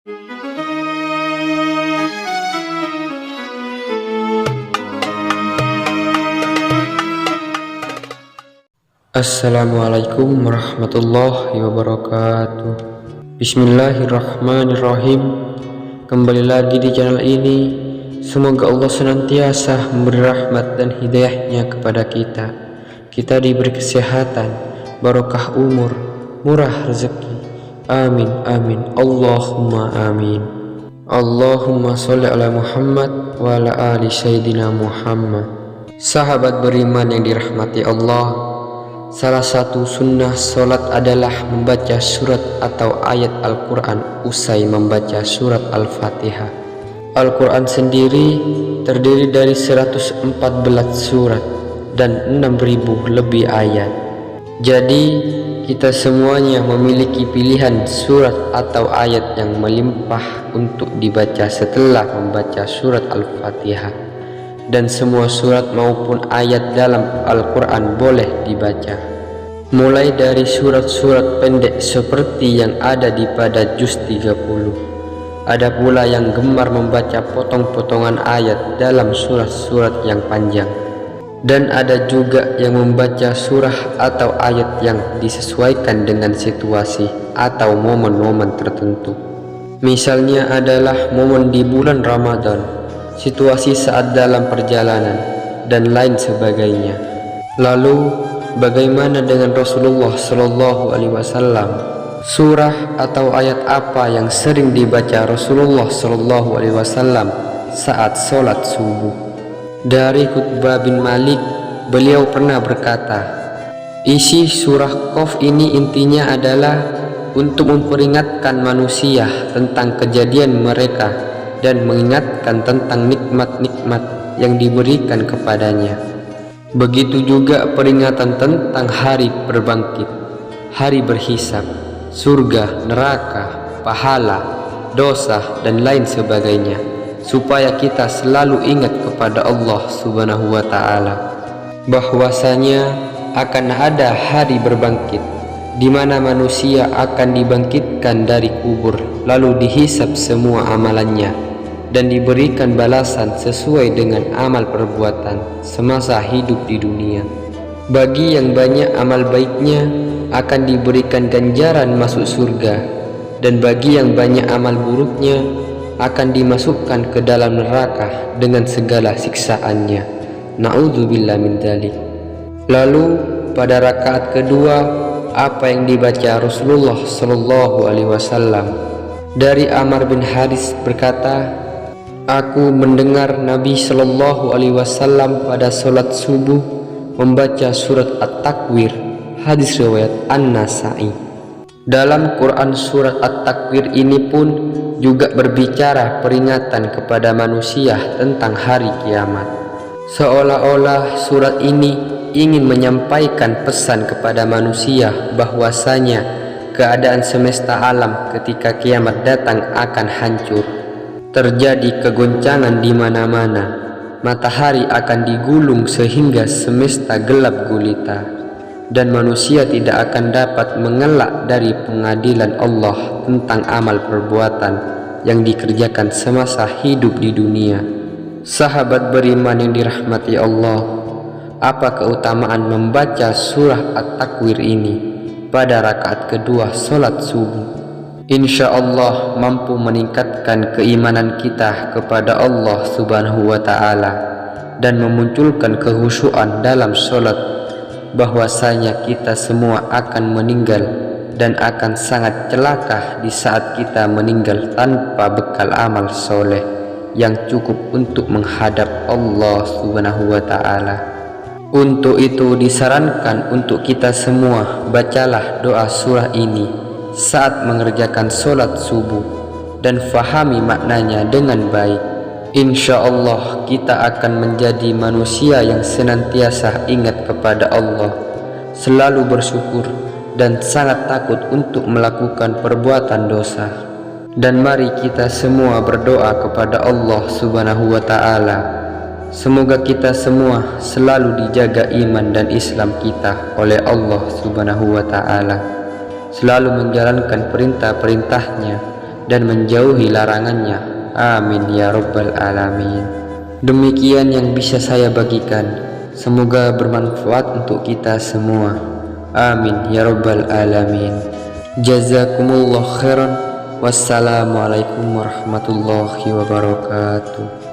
Assalamualaikum warahmatullahi wabarakatuh. Bismillahirrahmanirrahim. Kembali lagi di channel ini. Semoga Allah senantiasa memberi rahmat dan hidayahnya kepada kita. Kita diberi kesehatan, barokah umur, murah rezeki. Amin amin. Allahumma amin. Allahumma sholli ala Muhammad wa ala ali sayyidina Muhammad. Sahabat beriman yang dirahmati Allah, salah satu sunnah sholat adalah membaca surat atau ayat Al-Quran usai membaca surat Al-Fatihah. Al-Quran sendiri terdiri dari 114 surat dan 6.000 lebih ayat. Jadi kita semuanya memiliki pilihan surat atau ayat yang melimpah untuk dibaca setelah membaca surat Al-Fatihah. Dan semua surat maupun ayat dalam Al-Quran boleh dibaca, mulai dari surat-surat pendek seperti yang ada di pada juz 30. Ada pula yang gemar membaca potong-potongan ayat dalam surat-surat yang panjang, dan ada juga yang membaca surah atau ayat yang disesuaikan dengan situasi atau momen-momen tertentu. Misalnya adalah momen di bulan Ramadan, situasi saat dalam perjalanan, dan lain sebagainya. Lalu bagaimana dengan Rasulullah Shallallahu Alaihi Wasallam? Surah atau ayat apa yang sering dibaca Rasulullah Shallallahu Alaihi Wasallam saat sholat subuh? Dari Qutbah bin Malik, beliau pernah berkata, isi surah Qaf ini intinya adalah untuk memperingatkan manusia tentang kejadian mereka dan mengingatkan tentang nikmat-nikmat yang diberikan kepadanya. Begitu juga peringatan tentang hari berbangkit, hari berhisab, surga, neraka, pahala, dosa, dan lain sebagainya, supaya kita selalu ingat kepada Allah Subhanahu wa Ta'ala bahwasanya akan ada hari berbangkit, di mana manusia akan dibangkitkan dari kubur, lalu dihisab semua amalannya dan diberikan balasan sesuai dengan amal perbuatan semasa hidup di dunia. Bagi yang banyak amal baiknya akan diberikan ganjaran masuk surga, dan bagi yang banyak amal buruknya akan dimasukkan ke dalam neraka dengan segala siksaannya. Na'udzubillah min dzalik. Lalu pada rakaat kedua, apa yang dibaca Rasulullah Shallallahu Alaihi Wasallam? Dari Amr bin Haris berkata, aku mendengar Nabi Shallallahu Alaihi Wasallam pada sholat subuh membaca surat At-Takwir. Hadis riwayat An-Nasai. Dalam Quran surat At-Takwir ini pun juga berbicara peringatan kepada manusia tentang hari kiamat. Seolah-olah surat ini ingin menyampaikan pesan kepada manusia bahwasanya keadaan semesta alam ketika kiamat datang akan hancur. Terjadi kegoncangan di mana-mana, matahari akan digulung sehingga semesta gelap gulita, dan manusia tidak akan dapat mengelak dari pengadilan Allah tentang amal perbuatan yang dikerjakan semasa hidup di dunia. Sahabat beriman yang dirahmati Allah, apa keutamaan membaca surah At-Takwir ini pada rakaat kedua sholat subuh? Insya Allah mampu meningkatkan keimanan kita kepada Allah Subhanahu wa Ta'ala dan memunculkan kehusyuan dalam sholat, bahwasanya kita semua akan meninggal dan akan sangat celaka di saat kita meninggal tanpa bekal amal soleh yang cukup untuk menghadap Allah Subhanahu wa Ta'ala. Untuk itu disarankan untuk kita semua bacalah doa surah ini saat mengerjakan sholat subuh dan fahami maknanya dengan baik. Insya Allah kita akan menjadi manusia yang senantiasa ingat kepada Allah, selalu bersyukur dan sangat takut untuk melakukan perbuatan dosa. Dan mari kita semua berdoa kepada Allah Subhanahu wa Ta'ala, semoga kita semua selalu dijaga iman dan Islam kita oleh Allah Subhanahu wa Ta'ala, selalu menjalankan perintah-perintahnya dan menjauhi larangannya. Amin ya rabbal alamin. Demikian yang bisa saya bagikan, semoga bermanfaat untuk kita semua. Amin ya rabbal alamin. Jazakumullah khairan. Wassalamualaikum warahmatullahi wabarakatuh.